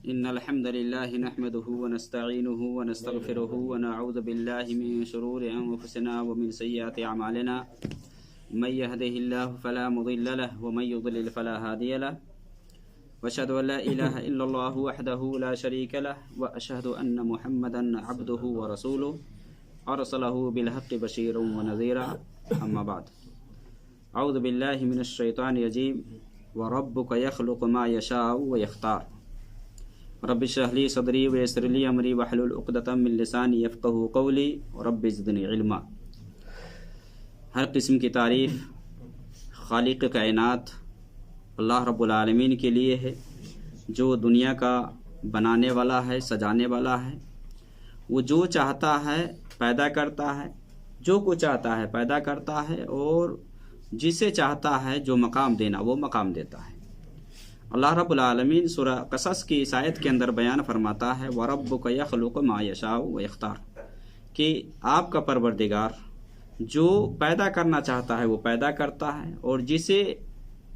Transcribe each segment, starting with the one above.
إن الحمد لله نحمده ونستعينه ونستغفره ونعوذ بالله من شرور أنفسنا ومن سيئات أعمالنا من يهده الله فلا مضل له ومن يضلل فلا هادي له وأشهد أن لا إله إلا الله وحده لا شريك له وأشهد أن محمدا عبده ورسوله أرسله بالحق بشيرا ونذيرا أما بعد أعوذ بالله من الشيطان الرجيم وربك يخلق ما يشاء ويختار رب اشرح لي صدري ويسر لي امري واحلل عقدة من لساني يفقهوا قولي رب زدني علما۔ ہر قسم کی تعریف خالق کائنات اللہ رب العالمین کے لیے ہے، جو دنیا کا بنانے والا ہے، سجانے والا ہے۔ وہ جو چاہتا ہے پیدا کرتا ہے، جو کو چاہتا ہے پیدا کرتا ہے، اور جسے چاہتا ہے جو مقام دینا وہ مقام دیتا ہے۔ اللہ رب العالمین سورہ قصص کی اس آیت کے اندر بیان فرماتا ہے وَرَبُّكَ يَخْلُقُ مَا يَشَاءُ وَيَخْتَارُ، کہ آپ کا پروردگار جو پیدا کرنا چاہتا ہے وہ پیدا کرتا ہے، اور جسے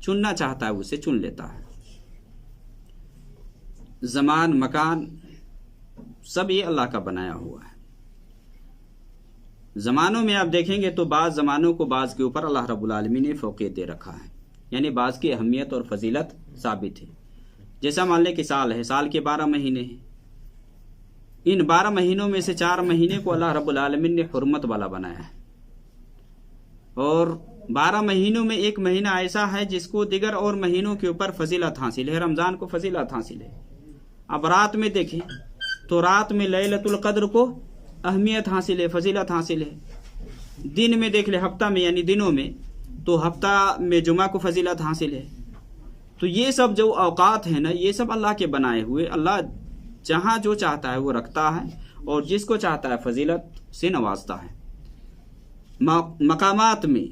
چننا چاہتا ہے اسے چن لیتا ہے۔ زمان، مکان سب یہ اللہ کا بنایا ہوا ہے۔ زمانوں میں آپ دیکھیں گے تو بعض زمانوں کو بعض کے اوپر اللہ رب العالمین نے فوقیت دے رکھا ہے، یعنی بعض کی اہمیت اور فضیلت ثابت ہے۔ جیسا مان لیں کہ سال ہے، سال کے 12 مہینے ہیں، ان 12 مہینوں میں سے 4 مہینے کو اللہ رب العالمین نے حرمت والا بنایا ہے، اور 12 مہینوں میں ایک مہینہ ایسا ہے جس کو دیگر اور مہینوں کے اوپر فضیلت حاصل ہے۔ رمضان کو فضیلت حاصل ہے۔ اب رات میں دیکھیں تو رات میں لیلۃ القدر کو اہمیت حاصل ہے، فضیلت حاصل ہے۔ دن میں دیکھ لیں، ہفتہ میں یعنی دنوں میں تو ہفتہ میں جمعہ کو فضیلت حاصل ہے۔ تو یہ سب جو اوقات ہیں نا، یہ سب اللہ کے بنائے ہوئے، اللہ جہاں جو چاہتا ہے وہ رکھتا ہے، اور جس کو چاہتا ہے فضیلت سے نوازتا ہے۔ مقامات میں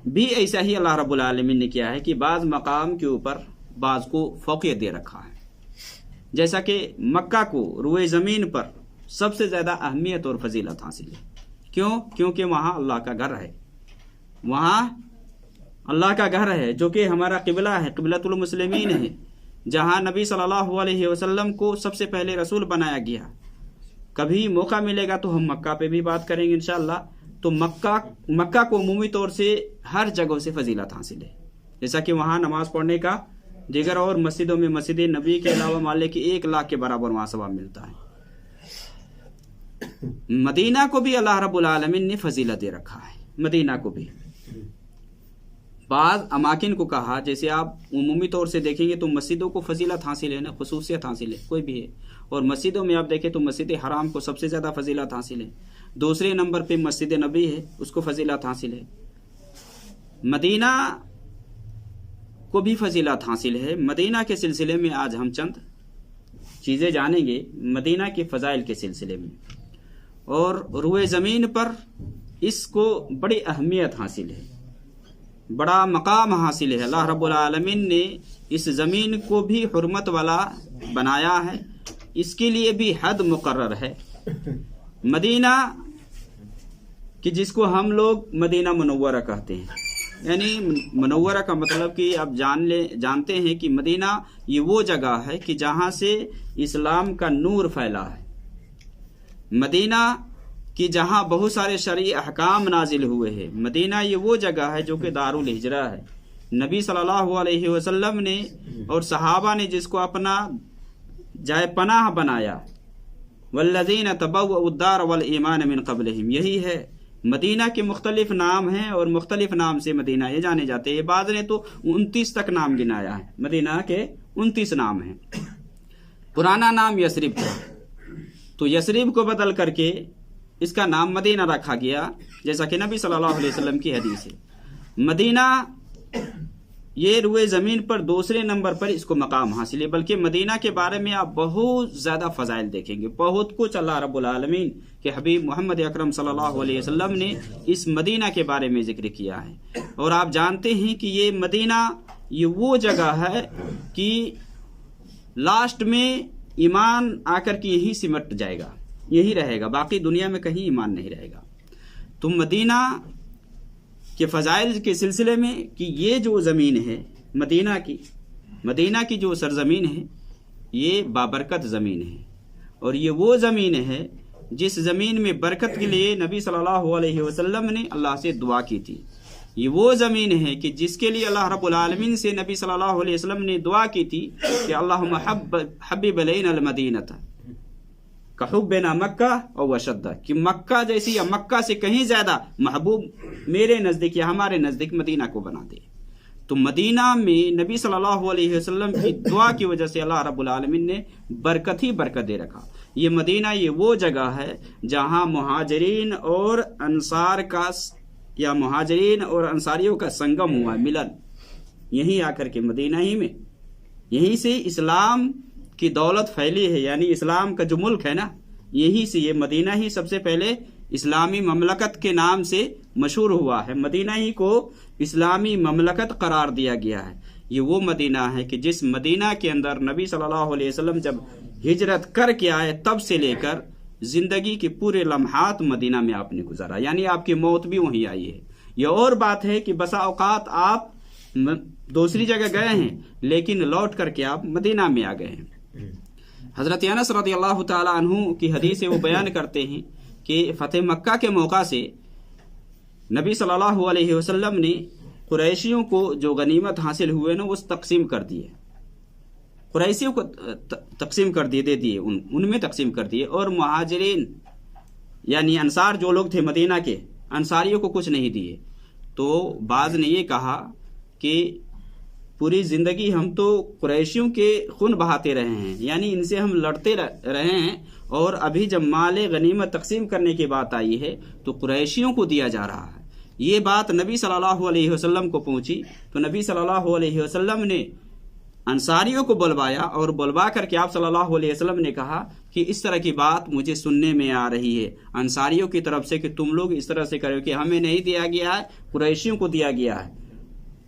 بھی ایسا ہی اللہ رب العالمین نے کیا ہے کہ بعض مقام کے اوپر بعض کو فوقیت دے رکھا ہے۔ جیسا کہ مکہ کو روئے زمین پر سب سے زیادہ اہمیت اور فضیلت حاصل ہے۔ کیوں؟ کیونکہ وہاں اللہ کا گھر ہے، وہاں اللہ کا گھر ہے، جو کہ ہمارا قبلہ ہے، قبلۃ المسلمین ہے، جہاں نبی صلی اللہ علیہ وسلم کو سب سے پہلے رسول بنایا گیا۔ کبھی موقع ملے گا تو ہم مکہ پہ بھی بات کریں گے انشاءاللہ۔ تو مکہ کو عمومی طور سے ہر جگہ سے فضیلت حاصل ہے، جیسا کہ وہاں نماز پڑھنے کا دیگر اور مسجدوں میں مسجد نبی کے علاوہ مان لے کہ 1 لاکھ کے برابر وہاں ثواب ملتا ہے۔ مدینہ کو بھی اللہ رب العالمین نے فضیلت دے رکھا ہے۔ مدینہ کو بھی بعض اماکن کو کہا، جیسے آپ عمومی طور سے دیکھیں گے تو مسجدوں کو فضیلت حاصل ہے نا، خصوصیت حاصل ہے، کوئی بھی ہے، اور مسجدوں میں آپ دیکھیں تو مسجد حرام کو سب سے زیادہ فضیلت حاصل ہے۔ دوسرے نمبر پہ مسجد نبی ہے، اس کو فضیلت حاصل ہے۔ مدینہ کو بھی فضیلت حاصل ہے۔ مدینہ کے سلسلے میں آج ہم چند چیزیں جانیں گے مدینہ کے فضائل کے سلسلے میں، اور روئے زمین پر اس کو بڑی اہمیت حاصل ہے، بڑا مقام حاصل ہے۔ اللہ رب العالمین نے اس زمین کو بھی حرمت والا بنایا ہے، اس کے لیے بھی حد مقرر ہے۔ مدینہ کہ جس کو ہم لوگ مدینہ منورہ کہتے ہیں، یعنی منورہ کا مطلب کہ آپ جانتے ہیں کہ مدینہ یہ وہ جگہ ہے کہ جہاں سے اسلام کا نور پھیلا ہے۔ مدینہ کہ جہاں بہت سارے شرعی احکام نازل ہوئے ہیں۔ مدینہ یہ وہ جگہ ہے جو کہ دارالہجرہ ہے۔ نبی صلی اللہ علیہ وسلم نے اور صحابہ نے جس کو اپنا جائے پناہ بنایا، والذین تبوؤا الدار والایمان من قبلہم، یہی ہے۔ مدینہ کے مختلف نام ہیں، اور مختلف نام سے مدینہ یہ جانے جاتے ہیں۔ بعض نے تو 29 تک نام گنایا ہے، مدینہ کے 29 نام ہیں۔ پرانا نام یثرب تھا، تو یثرب کو بدل کر کے اس کا نام مدینہ رکھا گیا، جیسا کہ نبی صلی اللہ علیہ وسلم کی حدیث ہے۔ مدینہ یہ روئے زمین پر دوسرے نمبر پر اس کو مقام حاصل ہے، بلکہ مدینہ کے بارے میں آپ بہت زیادہ فضائل دیکھیں گے۔ بہت کچھ اللہ رب العالمین کے حبیب محمد اکرم صلی اللہ علیہ وسلم نے اس مدینہ کے بارے میں ذکر کیا ہے۔ اور آپ جانتے ہیں کہ یہ مدینہ یہ وہ جگہ ہے کہ لاسٹ میں ایمان آ کر کے یہی سمٹ جائے گا، یہی رہے گا، باقی دنیا میں کہیں ایمان نہیں رہے گا۔ تو مدینہ کے فضائل کے سلسلے میں کہ یہ جو زمین ہے مدینہ کی جو سرزمین ہے، یہ بابرکت زمین ہے، اور یہ وہ زمین ہے جس زمین میں برکت کے لیے نبی صلی اللہ علیہ وسلم نے اللہ سے دعا کی تھی۔ یہ وہ زمین ہے کہ جس کے لیے اللہ رب العالمین سے نبی صلی اللہ علیہ وسلم نے دعا کی تھی کہ اللہم حبب الینا المدینۃ کحبنا مکہ او اشد، کہ مکہ جیسی یا مکہ سے کہیں زیادہ محبوب میرے نزدیک یا ہمارے نزدیک مدینہ کو بنا دے۔ تو مدینہ میں نبی صلی اللہ علیہ وسلم کی دعا کی وجہ سے اللہ رب العالمین نے برکت ہی برکت دے رکھا۔ یہ مدینہ یہ وہ جگہ ہے جہاں مہاجرین اور انصار کا یا مہاجرین اور انصاریوں کا سنگم ہوا، ملن، یہیں آ کر کے مدینہ ہی میں، یہیں سے اسلام کی دولت پھیلی ہے، یعنی اسلام کا جو ملک ہے نا، یہیں سے یہ مدینہ ہی سب سے پہلے اسلامی مملکت کے نام سے مشہور ہوا ہے۔ مدینہ ہی کو اسلامی مملکت قرار دیا گیا ہے۔ یہ وہ مدینہ ہے کہ جس مدینہ کے اندر نبی صلی اللہ علیہ وسلم جب ہجرت کر کے آئے تب سے لے کر زندگی کے پورے لمحات مدینہ میں آپ نے گزارا، یعنی آپ کی موت بھی وہیں آئی ہے۔ یہ اور بات ہے کہ بسا اوقات آپ دوسری جگہ گئے ہیں لیکن لوٹ کر کے آپ مدینہ میں آ گئے ہیں۔ حضرت انس رضی اللہ تعالی عنہ کی حدیث وہ بیان کرتے ہیں کہ فتح مکہ کے موقع سے نبی صلی اللہ علیہ وسلم نے قریشیوں کو جو غنیمت حاصل ہوئے نا وہ تقسیم کر دیے، قریشیوں کو تقسیم کر دیے، دے دیے، ان میں تقسیم کر دیے، اور مہاجرین یعنی انصار جو لوگ تھے مدینہ کے، انصاریوں کو کچھ نہیں دیے۔ تو بعض نے یہ کہا کہ پوری زندگی ہم تو قریشیوں کے خون بہاتے رہے ہیں، یعنی ان سے ہم لڑتے رہے ہیں، اور ابھی جب مال غنیمت تقسیم کرنے کی بات آئی ہے تو قریشیوں کو دیا جا رہا ہے۔ یہ بات نبی صلی اللہ علیہ وسلم کو پہنچی تو نبی صلی اللہ علیہ وسلم نے انصاریوں کو بلوایا، اور بلوا کر کے آپ صلی اللہ علیہ وسلم نے کہا کہ اس طرح کی بات مجھے سننے میں آ رہی ہے انصاریوں کی طرف سے کہ تم لوگ اس طرح سے کرو کہ ہمیں نہیں دیا گیا ہے، قریشیوں کو دیا گیا ہے۔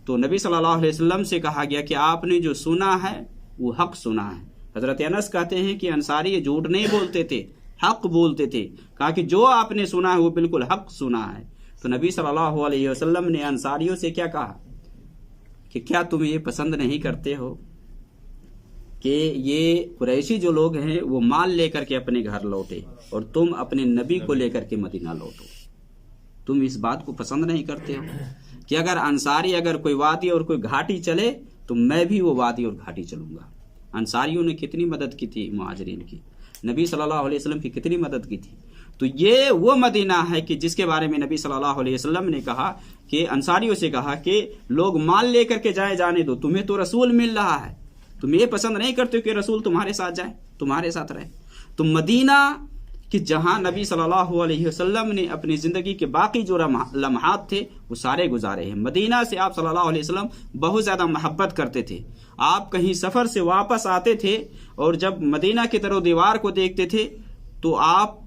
تو نبی صلی اللہ علیہ وسلم سے کہا گیا کہ آپ نے جو سنا ہے وہ حق سنا ہے۔ حضرت انس کہتے ہیں کہ انصاری جھوٹ نہیں بولتے تھے، حق بولتے تھے، کہا کہ جو آپ نے سنا ہے وہ بالکل حق سنا ہے۔ تو نبی صلی اللہ علیہ وسلم نے انصاریوں سے کیا کہا کہ کیا تم یہ پسند نہیں کرتے ہو کہ یہ قریشی جو لوگ ہیں وہ مال لے کر کے اپنے گھر لوٹے اور تم اپنے نبی کو لے کر کے مدینہ لوٹو؟ تم اس بات کو پسند نہیں کرتے ہو کہ اگر انصاری اگر کوئی وادی اور کوئی گھاٹی چلے تو میں بھی وہ وادی اور گھاٹی چلوں گا۔ انصاریوں نے کتنی مدد کی تھی مہاجرین کی، نبی صلی اللہ علیہ وسلم کی کتنی مدد کی تھی۔ تو یہ وہ مدینہ ہے کہ جس کے بارے میں نبی صلی اللہ علیہ وسلم نے کہا کہ انصاریوں سے کہا کہ لوگ مال لے کر کے جانے دو، تمہیں تو رسول مل رہا ہے، تم یہ پسند نہیں کرتے کہ رسول تمہارے ساتھ جائے، تمہارے ساتھ رہے۔ تو مدینہ کہ جہاں نبی صلی اللہ علیہ وسلم نے اپنی زندگی کے باقی جو لمحات تھے وہ سارے گزارے ہیں۔ مدینہ سے آپ صلی اللہ علیہ وسلم بہت زیادہ محبت کرتے تھے۔ آپ کہیں سفر سے واپس آتے تھے اور جب مدینہ کی طرف دیوار کو دیکھتے تھے تو آپ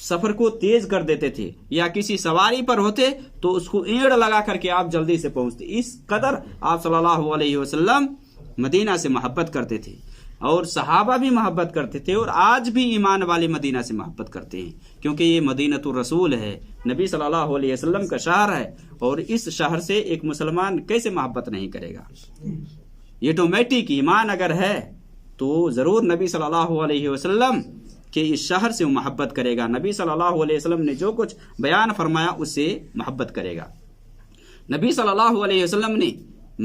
سفر کو تیز کر دیتے تھے، یا کسی سواری پر ہوتے تو اس کو اینڑ لگا کر کے آپ جلدی سے پہنچتے۔ اس قدر آپ صلی اللہ علیہ وسلم مدینہ سے محبت کرتے تھے، اور صحابہ بھی محبت کرتے تھے، اور آج بھی ایمان والے مدینہ سے محبت کرتے ہیں، کیونکہ یہ مدینۃ الرسول ہے، نبی صلی اللہ علیہ وسلم کا شہر ہے، اور اس شہر سے ایک مسلمان کیسے محبت نہیں کرے گا؟ یہ آٹومیٹک ایمان اگر ہے تو ضرور نبی صلی اللہ علیہ وسلم کہ اس شہر سے محبت کرے گا۔ نبی صلی اللہ علیہ وسلم نے جو کچھ بیان فرمایا اس سے محبت کرے گا۔ نبی صلی اللہ علیہ وسلم نے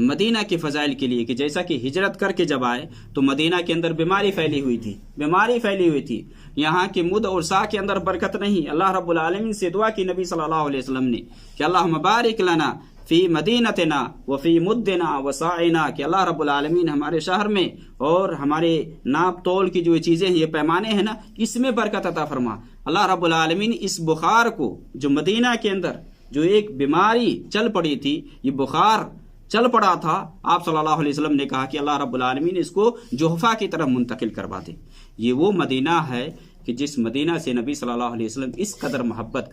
مدینہ کے فضائل کے لیے کہ جیسا کہ ہجرت کر کے جب آئے تو مدینہ کے اندر بیماری پھیلی ہوئی تھی، یہاں کے مد اور سا کے اندر برکت نہیں۔ اللہ رب العالمین سے دعا کی نبی صلی اللہ علیہ وسلم نے کہ اللہم بارک لنا فی مدینتنا وفی مدنا وسائنا، کہ اللہ رب العالمین ہمارے شہر میں اور ہمارے ناپ تول کی جو چیزیں ہیں، یہ پیمانے ہیں نا، اس میں برکت عطا فرما۔ اللہ رب العالمین اس بخار کو جو مدینہ کے اندر جو ایک بیماری چل پڑی تھی، یہ بخار چل پڑا تھا، آپ صلی اللہ علیہ وسلم نے کہا کہ اللہ رب العالمین اس کو جوحفہ کی طرف منتقل کروا دے۔ یہ وہ مدینہ ہے کہ جس مدینہ سے نبی صلی اللہ علیہ وسلم اس قدر محبت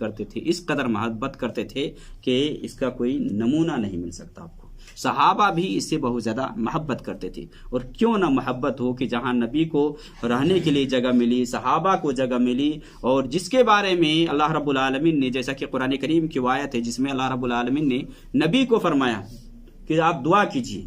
کرتے تھے کہ اس کا کوئی نمونہ نہیں مل سکتا آپ کو۔ صحابہ بھی اس سے بہت زیادہ محبت کرتے تھے، اور کیوں نہ محبت ہو کہ جہاں نبی کو رہنے کے لیے جگہ ملی، صحابہ کو جگہ ملی، اور جس کے بارے میں اللہ رب العالمین نے، جیسا کہ قرآن کریم کی آیت ہے جس میں اللہ رب العالمین نے نبی کو فرمایا کہ آپ دعا کیجیے،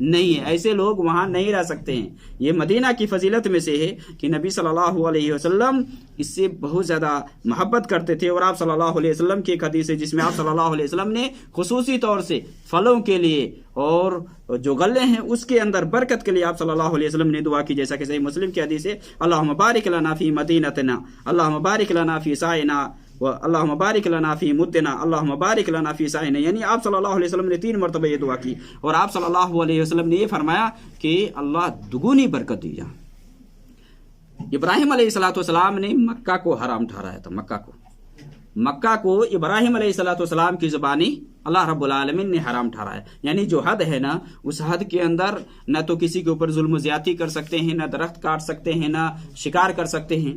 نہیں ہے، ایسے لوگ وہاں نہیں رہ سکتے ہیں۔ یہ مدینہ کی فضیلت میں سے ہے کہ نبی صلی اللہ علیہ وسلم اس سے بہت زیادہ محبت کرتے تھے، اور آپ صلی اللہ علیہ وسلم کی ایک حدیث ہے جس میں آپ صلی اللہ علیہ وسلم نے خصوصی طور سے پھلوں کے لیے اور جو غلے ہیں اس کے اندر برکت کے لیے آپ صلی اللہ علیہ وسلم نے دعا کی، جیسا کہ صحیح مسلم کی حدیث ہے، اللہم بارک لنا فی مدینتنا، اللہم بارک لنا فی سائنا، اللہم بارک لنا فی مدنا، اللہم بارک لنا فی سائنا۔ یعنی آپ صلی اللہ علیہ وسلم نے 3 مرتبہ یہ دعا کی، اور آپ صلی اللہ علیہ وسلم نے یہ فرمایا کہ اللہ دگنی برکت دی جائے۔ ابراہیم علیہ السلام نے مکہ کو حرام ٹھہرایا تھا، مکہ کو ابراہیم علیہ السلام کی زبانی اللہ رب العالمین نے حرام ٹھہرایا، یعنی جو حد ہے نا اس حد کے اندر نہ تو کسی کے اوپر ظلم و زیادتی کر سکتے ہیں، نہ درخت کاٹ سکتے ہیں، نہ شکار کر سکتے ہیں۔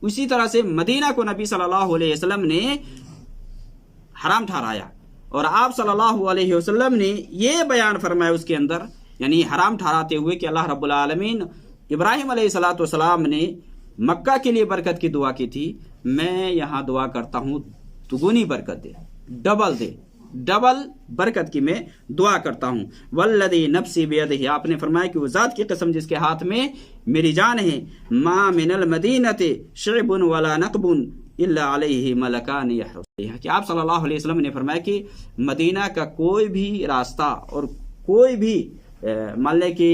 اسی طرح سے مدینہ کو نبی صلی اللہ علیہ وسلم نے حرام ٹھہرایا، اور آپ صلی اللہ علیہ وسلم نے یہ بیان فرمایا اس کے اندر، یعنی حرام ٹھہراتے ہوئے کہ اللہ رب العالمین ابراہیم علیہ السلام نے مکہ کے لیے برکت کی دعا کی تھی، میں یہاں دعا کرتا ہوں دگنی برکت دے، ڈبل برکت کی میں دعا کرتا ہوں۔ والذی نفسی بیدہ، آپ نے فرمایا کہ وہ ذات کی قسم جس کے ہاتھ میں میری جان ہے، ما من المدینۃ شعب ولا نقب الا علیہ ملکان یحرسانہ، کہ آپ صلی اللہ علیہ وسلم نے فرمایا کہ مدینہ کا کوئی بھی راستہ اور کوئی بھی مان لے کہ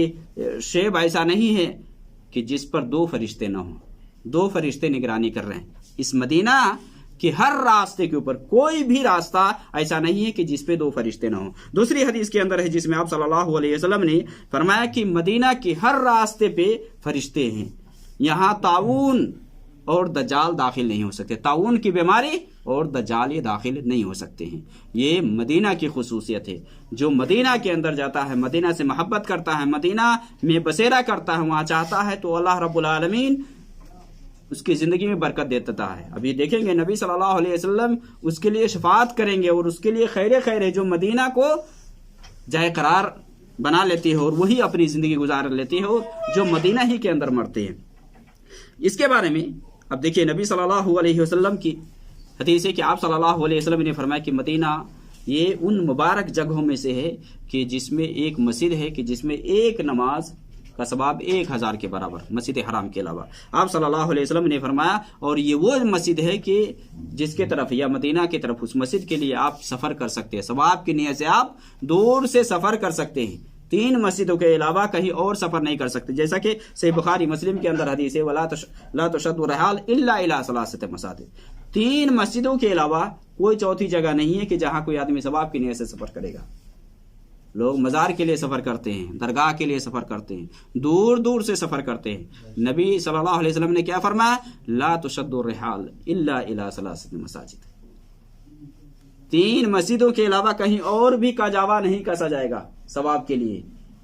شعب ایسا نہیں ہے کہ جس پر 2 فرشتے نہ ہوں، 2 فرشتے نگرانی کر رہے ہیں۔ اس مدینہ کہ ہر راستے کے اوپر کوئی بھی راستہ ایسا نہیں ہے کہ جس پہ 2 فرشتے نہ ہوں۔ دوسری حدیث کے اندر ہے جس میں آپ صلی اللہ علیہ وسلم نے فرمایا کہ مدینہ کے ہر راستے پہ فرشتے ہیں، یہاں طاعون اور دجال داخل نہیں ہو سکتے، طاعون کی بیماری اور دجال یہ داخل نہیں ہو سکتے ہیں۔ یہ مدینہ کی خصوصیت ہے، جو مدینہ کے اندر جاتا ہے، مدینہ سے محبت کرتا ہے، مدینہ میں بسیرا کرتا ہے، وہاں چاہتا ہے تو اللہ رب العالمین اس کی زندگی میں برکت دیتا ہے۔ ابھی دیکھیں گے نبی صلی اللہ علیہ وسلم اس کے لیے شفاعت کریں گے، اور اس کے لیے خیر ہے جو مدینہ کو جائے قرار بنا لیتی ہے اور وہی اپنی زندگی گزار لیتی ہے، اور جو مدینہ ہی کے اندر مرتے ہیں۔ اس کے بارے میں اب دیکھیے نبی صلی اللہ علیہ وسلم کی حدیث ہے کہ آپ صلی اللہ علیہ وسلم نے فرمایا کہ مدینہ یہ ان مبارک جگہوں میں سے ہے کہ جس میں ایک مسجد ہے کہ جس میں ایک نماز کا ثواب 1000 کے برابر، مسجد حرام کے علاوہ۔ آپ صلی اللہ علیہ وسلم نے فرمایا، اور یہ وہ مسجد ہے کہ جس کے طرف یا مدینہ کی طرف اس مسجد کے لیے آپ سفر کر سکتے ہیں، ثواب کی نیت سے آپ دور سے سفر کر سکتے ہیں، 3 مسجدوں کے علاوہ کہیں اور سفر نہیں کر سکتے، جیسا کہ صحیح بخاری مسلم کے اندر حدیث ہے لا تشد الرحال الا الى 3 مساجد، 3 مسجدوں کے علاوہ کوئی چوتھی جگہ نہیں ہے کہ جہاں کوئی آدمی ثواب کی نیت سے سفر کرے گا۔ لوگ مزار کے لیے سفر کرتے ہیں، درگاہ کے لیے سفر کرتے ہیں، دور دور سے سفر کرتے ہیں۔ نبی صلی اللہ علیہ وسلم نے کیا فرمایا؟ لا تشد الرحال الا الى 3 مساجد، 3 مسجدوں کے علاوہ کہیں اور بھی کا جاوا نہیں کسا جائے گا ثواب کے لیے۔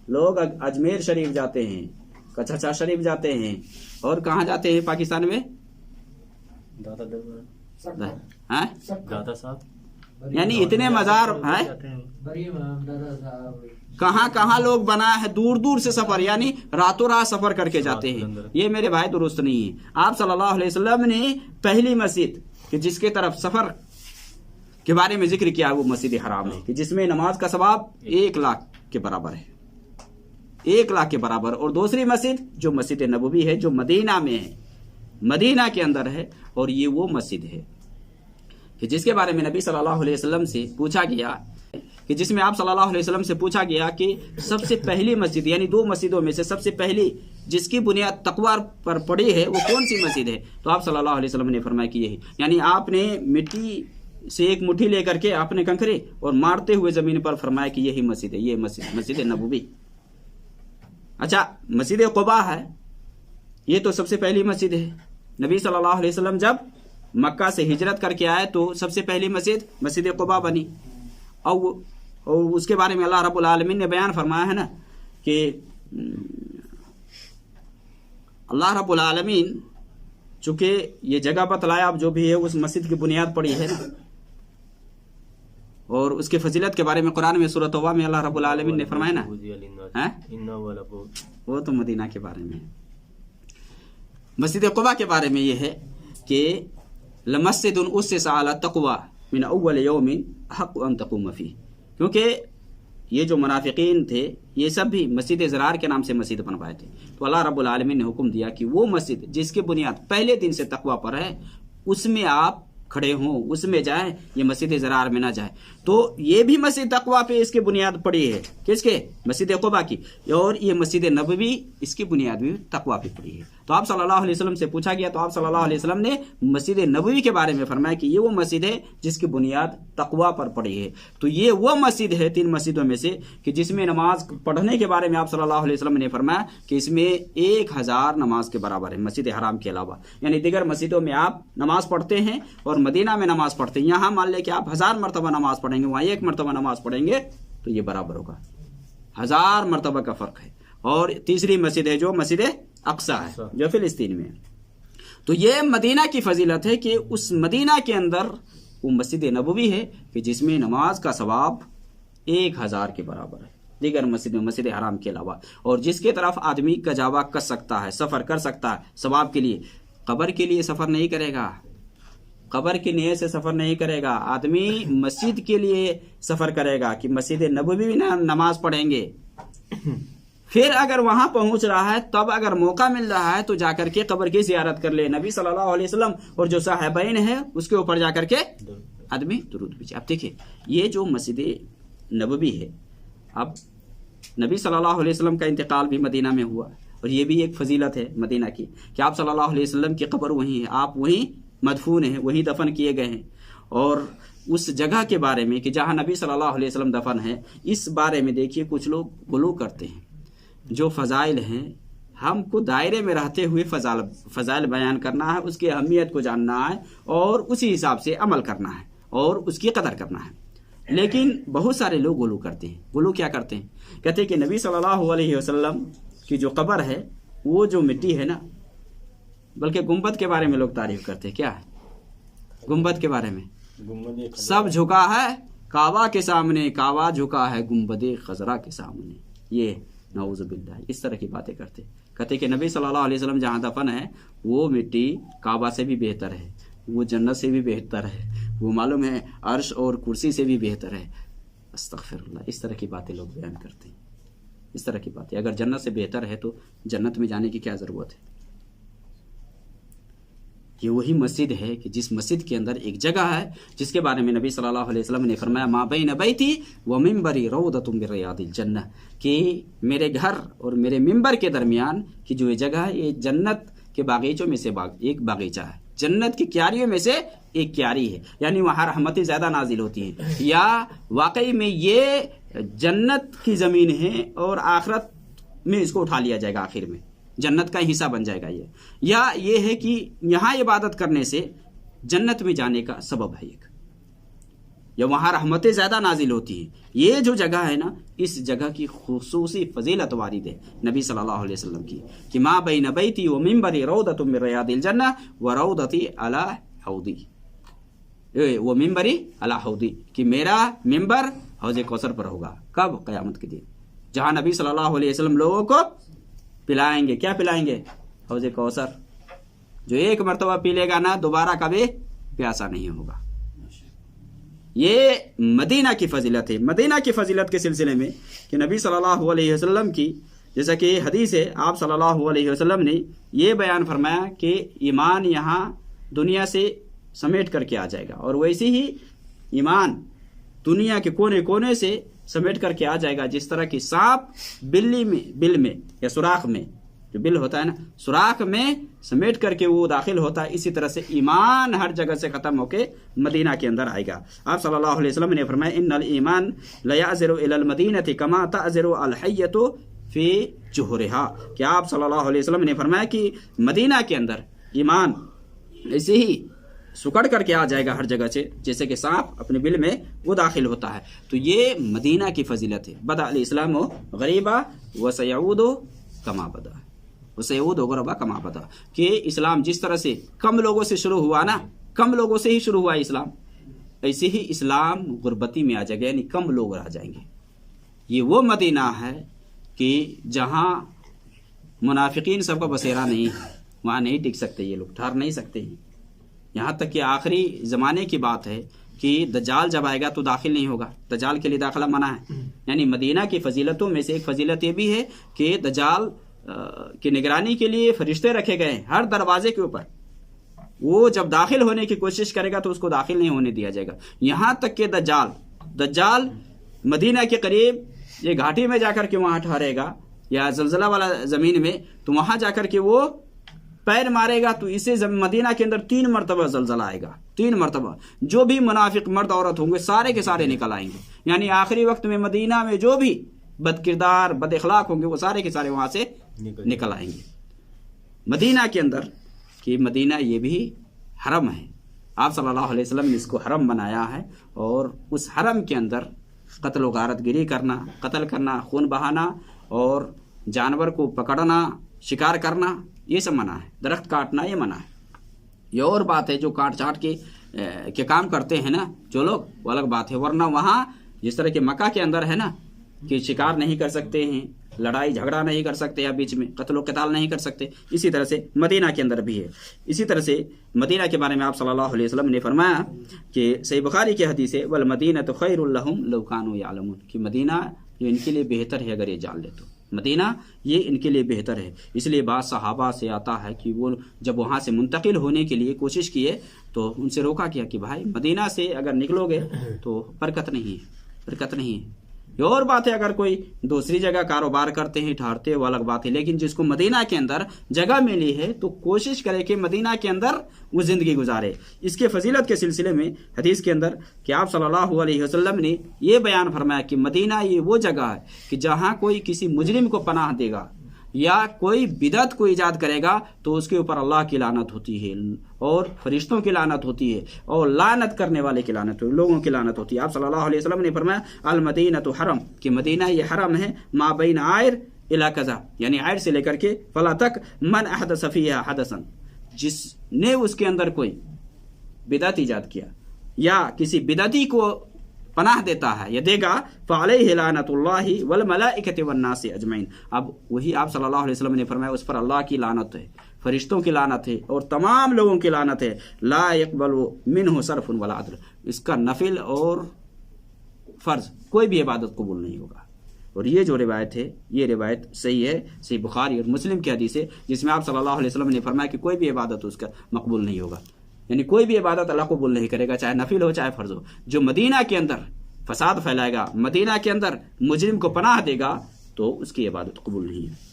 لوگ اجمیر شریف جاتے ہیں، کچھا شریف جاتے ہیں، اور کہاں جاتے ہیں پاکستان میں؟ دادا صاحب، یعنی اتنے مزار ہیں، کہاں کہاں لوگ بنا ہے، دور دور سے سفر، یعنی راتوں رات سفر کر کے جاتے ہیں۔ یہ میرے بھائی درست نہیں ہے۔ آپ صلی اللہ علیہ وسلم نے پہلی مسجد کہ جس کے طرف سفر کے بارے میں ذکر کیا وہ مسجد حرام ہے، کہ جس میں نماز کا ثواب 1 لاکھ کے برابر ہے، 1 لاکھ کے برابر۔ اور دوسری مسجد جو مسجد نبوی ہے، جو مدینہ میں ہے، مدینہ کے اندر ہے، اور یہ وہ مسجد ہے کہ جس کے بارے میں نبی صلی اللہ علیہ وسلم سے پوچھا گیا، کہ جس میں آپ صلی اللہ علیہ وسلم سے پوچھا گیا کہ سب سے پہلی مسجد، یعنی 2 مسجدوں میں سے سب سے پہلی جس کی بنیاد تقوی پر پڑی ہے وہ کون سی مسجد ہے؟ تو آپ صلی اللہ علیہ وسلم نے فرمایا کہ یہی، یعنی آپ نے مٹی سے ایک مٹھی لے کر کے آپ نے کنکرے اور مارتے ہوئے زمین پر فرمایا کہ یہی مسجد ہے، یہ مسجد نبوی۔ اچھا، مسجد قباء ہے، یہ تو سب سے پہلی مسجد ہے۔ نبی صلی اللہ علیہ وسلم جب مکہ سے ہجرت کر کے آئے تو سب سے پہلی مسجد قباء بنی، اور اس کے بارے میں اللہ رب العالمین نے بیان فرمایا ہے نا کہ اللہ رب العالمین چونکہ یہ جگہ بتلایا، اب جو بھی ہے اس مسجد کی بنیاد پڑی ہے نا، اور اس کے فضیلت کے بارے میں قرآن میں سورۃ توبہ میں اللہ رب العالمین نے فرمایا نا، وہ تو مدینہ کے بارے میں ہے۔ مسجد قباء کے بارے میں یہ ہے کہ لمسجد اسس علی التقوی من اول یوم حق ان تقوم فیہ، کیونکہ یہ جو منافقین تھے یہ سب بھی مسجد زرار کے نام سے مسجد بنوائے تھے. تو اللہ رب العالمین نے حکم دیا کہ وہ مسجد جس کی بنیاد پہلے دن سے تقوی پر ہے اس میں آپ کھڑے ہوں، اس میں جائیں، یہ مسجد زرار میں نہ جائیں. تو یہ بھی مسجد تقوی پہ اس کی بنیاد پڑی ہے، کس کے؟ مسجد قباء کی. اور یہ مسجد نبوی اس کی بنیاد بھی تقوی پہ پڑی ہے. تو آپ صلی اللہ علیہ وسلم سے پوچھا گیا تو آپ صلی اللہ علیہ وسلم نے مسجد نبوی کے بارے میں فرمایا کہ یہ وہ مسجد ہے جس کی بنیاد تقوی پر پڑی ہے. تو یہ وہ مسجد ہے 3 مسجدوں میں سے کہ جس میں نماز پڑھنے کے بارے میں آپ صلی اللہ علیہ وسلم نے فرمایا کہ اس میں 1000 نماز کے برابر ہے مسجد حرام کے علاوہ. یعنی دیگر مسجدوں میں آپ نماز پڑھتے ہیں اور مدینہ میں نماز پڑھتے ہیں، یہاں مان لے کہ آپ 1000 مرتبہ نماز پڑھیں گے، وہاں 1 مرتبہ نماز پڑھیں گے تو یہ برابر ہوگا. 1000 مرتبہ کا فرق ہے. اور تیسری مسجد ہے جو مسجد اقصیٰ ہے جو فلسطین میں ہے. تو یہ مدینہ کی فضیلت ہے کہ اس مدینہ کے اندر وہ مسجد نبوی ہے کہ جس میں نماز کا ثواب 1000 کے برابر ہے دیگر مسجد حرام کے علاوہ. اور جس کے طرف آدمی کجاوا کر سکتا ہے، سفر کر سکتا ہے ثواب کے لیے. قبر کے لیے سفر نہیں کرے گا، قبر کی نیت سے سفر نہیں کرے گا. آدمی مسجد کے لیے سفر کرے گا کہ مسجد نبوی میں نماز پڑھیں گے. پھر اگر وہاں پہنچ رہا ہے تب اگر موقع مل رہا ہے تو جا کر کے قبر کی زیارت کر لے. نبی صلی اللہ علیہ وسلم اور جو صحابین ہیں اس کے اوپر جا کر کے آدمی درود بھیجے. اب دیکھیں یہ جو مسجد نبوی ہے، اب نبی صلی اللہ علیہ وسلم کا انتقال بھی مدینہ میں ہوا اور یہ بھی ایک فضیلت ہے مدینہ کی کہ آپ صلی اللہ علیہ وسلم کی قبر وہیں ہے، آپ وہیں مدفون ہیں، وہیں دفن کیے گئے ہیں. اور اس جگہ کے بارے میں کہ جہاں نبی صلی اللہ علیہ وسلم دفن ہے اس بارے میں دیکھیے کچھ لوگ غلو کرتے ہیں. جو فضائل ہیں ہم کو دائرے میں رہتے ہوئے فضائل بیان کرنا ہے، اس کی اہمیت کو جاننا ہے اور اسی حساب سے عمل کرنا ہے اور اس کی قدر کرنا ہے. لیکن بہت سارے لوگ غلو کرتے ہیں. غلو کیا کرتے ہیں؟ کہتے ہیں کہ نبی صلی اللہ علیہ وسلم کی جو قبر ہے وہ جو مٹی ہے نا، بلکہ گنبد کے بارے میں لوگ تعریف کرتے ہیں. کیا ہے گنبد کے بارے میں؟ سب جھکا ہے کعبہ کے سامنے، کعبہ جھکا ہے گنبد خضرا کے سامنے. یہ نعوذ باللہ اس طرح کی باتیں کہتے کہ نبی صلی اللہ علیہ وسلم جہاں دفن ہے وہ مٹی کعبہ سے بھی بہتر ہے، وہ جنت سے بھی بہتر ہے، وہ معلوم ہے عرش اور کرسی سے بھی بہتر ہے. استغفر اللہ، اس طرح کی باتیں لوگ بیان کرتے ہیں. اس طرح کی باتیں اگر جنت سے بہتر ہے تو جنت میں جانے کی کیا ضرورت ہے؟ یہ وہی مسجد ہے کہ جس مسجد کے اندر ایک جگہ ہے جس کے بارے میں نبی صلی اللہ علیہ وسلم نے فرمایا ما بین بیتی و منبری روضۃ من ریاض الجنہ، کہ میرے گھر اور میرے منبر کے درمیان کی جو یہ جگہ ہے یہ جنت کے باغیچوں میں سے ایک باغیچہ ہے، جنت کی کیاریوں میں سے ایک کیاری ہے. یعنی وہاں رحمتیں زیادہ نازل ہوتی ہیں، یا واقعی میں یہ جنت کی زمین ہے اور آخرت میں اس کو اٹھا لیا جائے گا، آخر میں جنت کا حصہ بن جائے گا یہ، یا یہ ہے کہ یہاں عبادت کرنے سے جنت میں جانے کا سبب ہے ایک، یا وہاں رحمتیں زیادہ نازل ہوتی ہیں. یہ جو جگہ ہے نا اس جگہ کی خصوصی فضیلت وارد ہے نبی صلی اللہ علیہ وسلم کی کہ ما بین بیتی و منبری روضۃ من ریاض الجنہ و روضتی علی حوضی، وہ منبری علی حوضی کہ میرا منبر حوض کوثر پر ہوگا. کب؟ قیامت کے دن، جہاں نبی صلی اللہ علیہ وسلم لوگوں کو پلائیں گے. کیا پلائیں گے؟ حوض کوثر. جو ایک مرتبہ پی لے گا نا دوبارہ کبھی پیاسا نہیں ہوگا. یہ مدینہ کی فضیلت ہے. مدینہ کی فضیلت کے سلسلے میں کہ نبی صلی اللہ علیہ وسلم کی جیسا کہ حدیث ہے، آپ صلی اللہ علیہ وسلم نے یہ بیان فرمایا کہ ایمان یہاں دنیا سے سمیٹ کر کے آ جائے گا، اور ویسے ہی ایمان دنیا کے کونے کونے سے سمیٹ کر کے آ جائے گا جس طرح کی سانپ بل میں یا سوراخ میں، جو بل ہوتا ہے نا سوراخ میں سمیٹ کر کے وہ داخل ہوتا ہے، اسی طرح سے ایمان ہر جگہ سے ختم ہو کے مدینہ کے اندر آئے گا. آپ صلی اللہ علیہ وسلم نے فرمایا ان الایمان لیعذر الی المدینہ کما تعذر الحیۃ فی جوہرها، کہ آپ صلی اللہ علیہ وسلم نے فرمایا کہ مدینہ کے اندر ایمان ایسے ہی سکڑ کر کے آ جائے گا ہر جگہ سے جیسے کہ سانپ اپنے بل میں وہ داخل ہوتا ہے. تو یہ مدینہ کی فضیلت ہے. بدأ الاسلام غریبا وسیعود کما بدا، وسیعود غربا کما بدا، کہ اسلام جس طرح سے کم لوگوں سے شروع ہوا نا، کم لوگوں سے ہی شروع ہوا اسلام، ایسے ہی اسلام غربتی میں آ جائے گا، یعنی کم لوگ رہ جائیں گے. یہ وہ مدینہ ہے کہ جہاں منافقین سب کا بسیرا نہیں ہے، وہاں نہیں ٹک سکتے یہ لوگ، ٹھہر نہیں سکتے ہیں. یہاں تک کہ آخری زمانے کی بات ہے کہ دجال جب آئے گا تو داخل نہیں ہوگا، دجال کے لیے داخلہ منع ہے. یعنی مدینہ کی فضیلتوں میں سے ایک فضیلت یہ بھی ہے کہ دجال کی نگرانی کے لیے فرشتے رکھے گئے ہیں ہر دروازے کے اوپر. وہ جب داخل ہونے کی کوشش کرے گا تو اس کو داخل نہیں ہونے دیا جائے گا. یہاں تک کہ دجال مدینہ کے قریب یہ گھاٹی میں جا کر کے وہاں ٹھہرے گا یا زلزلہ والا زمین میں، تو وہاں جا کر کے وہ پیر مارے گا تو اسے مدینہ کے اندر 3 مرتبہ زلزلہ آئے گا. 3 مرتبہ جو بھی منافق مرد عورت ہوں گے سارے کے سارے نکل آئیں گے. یعنی آخری وقت میں مدینہ میں جو بھی بد کردار بد اخلاق ہوں گے وہ سارے کے سارے وہاں سے نکل آئیں گے. مدینہ کے اندر کہ مدینہ یہ بھی حرم ہے، آپ صلی اللہ علیہ وسلم نے اس کو حرم بنایا ہے، اور اس حرم کے اندر قتل و غارت گری کرنا، قتل کرنا، خون بہانا اور جانور کو پکڑنا، شکار کرنا یہ سب منع ہے. درخت کاٹنا یہ منع ہے. یہ اور بات ہے جو کاٹ چاٹ کے کام کرتے ہیں نا جو لوگ، وہ الگ بات ہے. ورنہ وہاں جس طرح کہ مکہ کے اندر ہے نا کہ شکار نہیں کر سکتے ہیں، لڑائی جھگڑا نہیں کر سکتے یا بیچ میں قتل و قتال نہیں کر سکتے، اسی طرح سے مدینہ کے اندر بھی ہے. اسی طرح سے مدینہ کے بارے میں آپ صلی اللہ علیہ وسلم نے فرمایا کہ صحیح بخاری کی حدیث ہے وَالْمَدِينَةُ خَيْرٌ لَهُمْ لَوْ كَانُوا يَعْلَمُونَ کہ مدینہ یہ ان کے لیے بہتر ہے اگر یہ جان لے تو. مدینہ یہ ان کے لیے بہتر ہے. اس لیے بعض صحابہ سے آتا ہے کہ وہ جب وہاں سے منتقل ہونے کے لیے کوشش کیے تو ان سے روکا کیا کہ بھائی مدینہ سے اگر نکلو گے تو برکت نہیں ہے، برکت نہیں ہے. یہ اور بات ہے اگر کوئی دوسری جگہ کاروبار کرتے ہیں ٹھہرتے ہیں وہ الگ بات ہے، لیکن جس کو مدینہ کے اندر جگہ ملی ہے تو کوشش کرے کہ مدینہ کے اندر وہ زندگی گزارے. اس کے فضیلت کے سلسلے میں حدیث کے اندر کہ آپ صلی اللہ علیہ وسلم نے یہ بیان فرمایا کہ مدینہ یہ وہ جگہ ہے کہ جہاں کوئی کسی مجرم کو پناہ دے گا یا کوئی بدعت کو ایجاد کرے گا تو اس کے اوپر اللہ کی لعنت ہوتی ہے اور فرشتوں کی لعنت ہوتی ہے اور لعنت کرنے والے کی لعنت ہوتی ہے، لوگوں کی لعنت ہوتی ہے. آپ صلی اللہ علیہ وسلم نے فرمایا المدینۃ حرم کہ مدینہ یہ حرم ہے ما بین عائر الی کذا، یعنی عائر سے لے کر کے فلا تک من احدث فیہا حدثا، جس نے اس کے اندر کوئی بدعت ایجاد کیا یا کسی بدعتی کو پناہ دیتا ہے یا دے گا فعلیہ لعنت اللہ والملائکۃ والناس اجمعین. اب وہی آپ صلی اللہ علیہ وسلم نے فرمایا اس پر اللہ کی لعنت ہے، فرشتوں کی لعنت ہے اور تمام لوگوں کی لعنت ہے. لا يقبل منہ صرف ولا عدل، اس کا نفل اور فرض کوئی بھی عبادت قبول نہیں ہوگا. اور یہ جو روایت ہے یہ روایت صحیح ہے، صحیح بخاری اور مسلم کی حدیث ہے جس میں آپ صلی اللہ علیہ وسلم نے فرمایا کہ کوئی بھی عبادت اس کا مقبول نہیں ہوگا. یعنی کوئی بھی عبادت اللہ قبول نہیں کرے گا، چاہے نفل ہو چاہے فرض ہو. جو مدینہ کے اندر فساد پھیلائے گا، مدینہ کے اندر مجرم کو پناہ دے گا تو اس کی عبادت قبول نہیں ہے.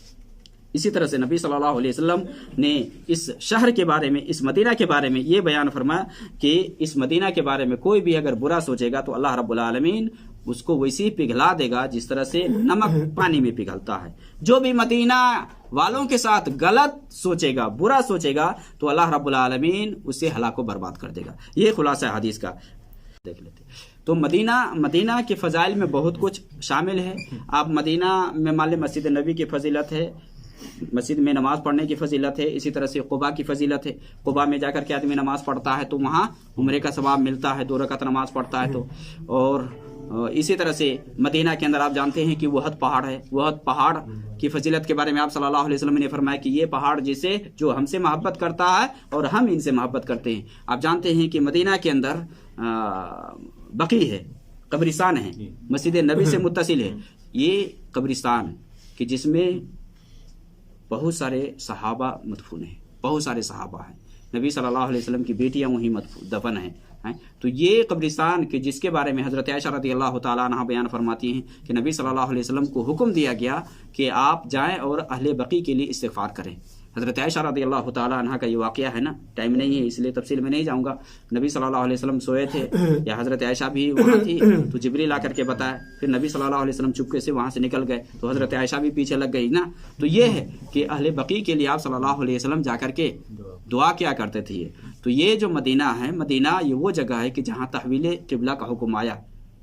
اسی طرح سے نبی صلی اللہ علیہ وسلم نے اس شہر کے بارے میں، اس مدینہ کے بارے میں یہ بیان فرمایا کہ اس مدینہ کے بارے میں کوئی بھی اگر برا سوچے گا تو اللہ رب العالمین اس کو ویسی پگھلا دے گا جس طرح سے نمک پانی میں پگھلتا ہے. جو بھی مدینہ والوں کے ساتھ غلط سوچے گا، برا سوچے گا تو اللہ رب العالمین اسے ہلاک و برباد کر دے گا. یہ خلاصہ حدیث کا دیکھ لیتے. تو مدینہ کے فضائل میں بہت کچھ شامل ہے. آپ مدینہ میں مان لیں مسجد نبی کی فضیلت ہے، مسجد میں نماز پڑھنے کی فضیلت ہے. اسی طرح سے قباء کی فضیلت ہے، قباء میں جا کر کے آدمی نماز پڑھتا ہے تو وہاں عمرے کا ثواب ملتا ہے، 2 رکعت نماز پڑھتا ہے تو. اور اسی طرح سے مدینہ کے اندر آپ جانتے ہیں کہ وحد پہاڑ ہے. وحد پہاڑ کی فضیلت کے بارے میں آپ صلی اللہ علیہ وسلم نے فرمایا کہ یہ پہاڑ جسے جو ہم سے محبت کرتا ہے اور ہم ان سے محبت کرتے ہیں. آپ جانتے ہیں کہ مدینہ کے اندر بقیع ہے، قبرستان ہے، مسجد نبی سے متصل ہے. یہ قبرستان کہ جس میں بہت سارے صحابہ مدفون ہیں، بہت سارے صحابہ ہیں، نبی صلی اللہ علیہ وسلم کی بیٹیاں وہیں دفن ہیں. تو یہ قبرستان کہ جس کے بارے میں حضرت عائشہ رضی اللہ تعالیٰ عنہ بیان فرماتی ہیں کہ نبی صلی اللہ علیہ وسلم کو حکم دیا گیا کہ آپ جائیں اور اہل بقیع کے لیے استغفار کریں. حضرت عائشہ رضی اللہ تعالیٰ عنہ کا یہ واقعہ ہے نا، ٹائم نہیں ہے اس لیے تفصیل میں نہیں جاؤں گا. نبی صلی اللہ علیہ وسلم سوئے تھے یا حضرت عائشہ بھی وہاں تھی تو جبریل آ کر کے بتایا، پھر نبی صلی اللہ علیہ وسلم چپکے سے وہاں سے نکل گئے تو حضرت عائشہ بھی پیچھے لگ گئی نا. تو یہ ہے کہ اہل بقیع کے لیے آپ صلی اللہ علیہ وسلم جا کر کے دعا کیا کرتے تھے. تو یہ جو مدینہ ہے، مدینہ یہ وہ جگہ ہے کہ جہاں تحویل قبلہ کا حکم آیا.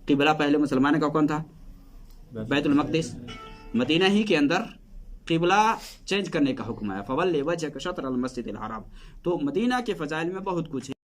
قبلہ پہلے مسلمان کا کون تھا؟ بیت المقدس. مدینہ ہی کے اندر قبلہ چینج کرنے کا حکم آیا، فَوَلِّ وَجْهَكَ شَطْرَ الْمَسْجِدِ الْحَرَامِ. تو مدینہ کے فضائل میں بہت کچھ ہے.